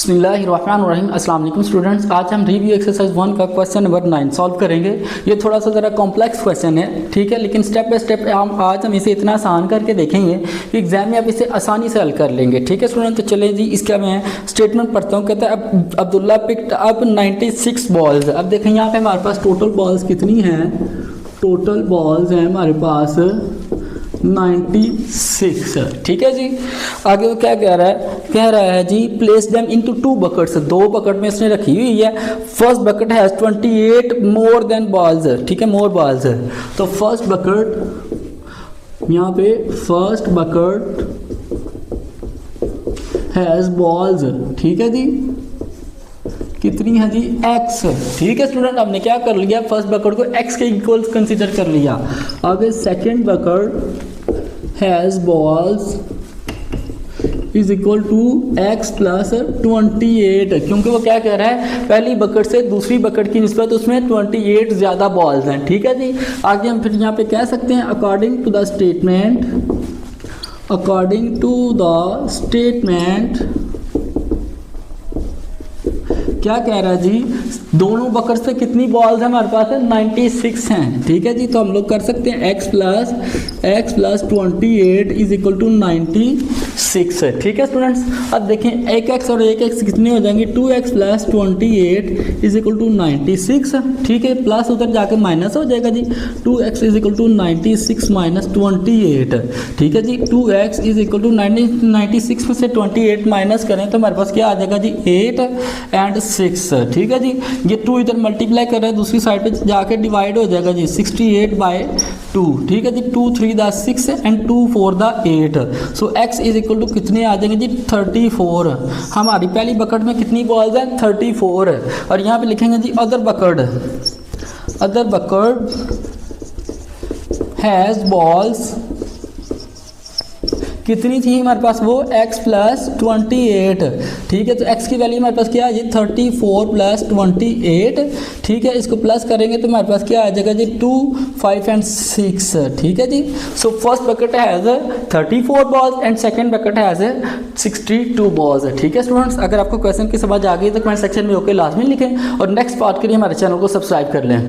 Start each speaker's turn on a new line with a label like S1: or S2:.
S1: बिस्मिल्लाहिर्रहमानिर्रहीम। अस्सलाम वालेकुम स्टूडेंट्स, आज हम रिव्यू एक्सरसाइज 1 का क्वेश्चन नंबर 9 सॉल्व करेंगे। ये थोड़ा सा ज़रा कॉम्प्लेक्स क्वेश्चन है, ठीक है, लेकिन स्टेप बाय स्टेप हम इसे इतना आसान करके देखेंगे कि एग्जाम में आप इसे आसानी से हल कर लेंगे। ठीक है स्टूडेंट, तो चलें जी, इसका मैं स्टेटमेंट पढ़ता हूँ। कहता है अब्दुल्ला पिक्ड अप 96 बॉल्स। अब देखें यहाँ पे हमारे पास टोटल बॉल्स कितनी हैं। टोटल बॉल्स हैं हमारे पास 96। ठीक है जी। आगे वो क्या कह रहा है जी, place them into 2 buckets. 2 bucket में इसने रखी हुई है। First bucket has 28 more than balls. ठीक है, मोर बॉल्स है। तो फर्स्ट बकेट यहाँ पे फर्स्ट बकेट हैज बॉल्स। ठीक है जी, कितनी है जी, x। ठीक है स्टूडेंट, हमने क्या कर लिया, फर्स्ट बकेट को x के इक्वल कंसीडर कर लिया। आगे second bucket has balls is equal to x plus 28, क्योंकि वो क्या कह रहा है, पहली बकेट से दूसरी बकेट की निस्बत उसमें 28 ज़्यादा बॉल्स हैं। ठीक है जी। आगे हम फिर यहाँ पे कह सकते हैं अकॉर्डिंग टू द स्टेटमेंट क्या कह रहा है जी, दोनों बकेट से कितनी बॉल्स हैं हमारे पास है, 96 हैं। ठीक है जी, तो हम लोग कर सकते हैं x plus 28 is equal to 96 है। ठीक है स्टूडेंट्स, अब देखें एक x और एक x कितने हो जाएंगे, 2x plus 28 is equal to 96। ठीक है, प्लस उधर जाके माइनस हो जाएगा जी, 2x is equal to 96 minus 28। ठीक है जी, 2x इज इक्वल टू 96 में से 28 माइनस करें तो हमारे पास क्या आ जाएगा जी, 8 एंड 6। ठीक है जी, ये 2 इधर मल्टीप्लाई कर रहा है, दूसरी साइड पे जाके डिवाइड हो जाएगा जी, 68/2। ठीक है जी, 2 3 the 6 and 2 4 the 8। So x is equal to कितने आ जाएंगे जी, 34। हमारी पहली बकेट में कितनी बॉल्स हैं, 34। और यहाँ पे लिखेंगे जी अदर बकेट हैज बॉल्स कितनी थी हमारे पास, वो x प्लस 28। ठीक है, तो x की वैल्यू हमारे पास क्या है जी, 34 प्लस 28। ठीक है, इसको प्लस करेंगे तो हमारे पास क्या आ जाएगा जी, 2 5 एंड 6। ठीक है जी। So first bucket has 34 balls and second bucket has 62 balls. ठीक है स्टूडेंट्स, अगर आपको क्वेश्चन की समझ आ गई तो कमेंट सेक्शन में ओके लाजमी लिखें और नेक्स्ट पार्ट के लिए हमारे चैनल को सब्सक्राइब कर लें।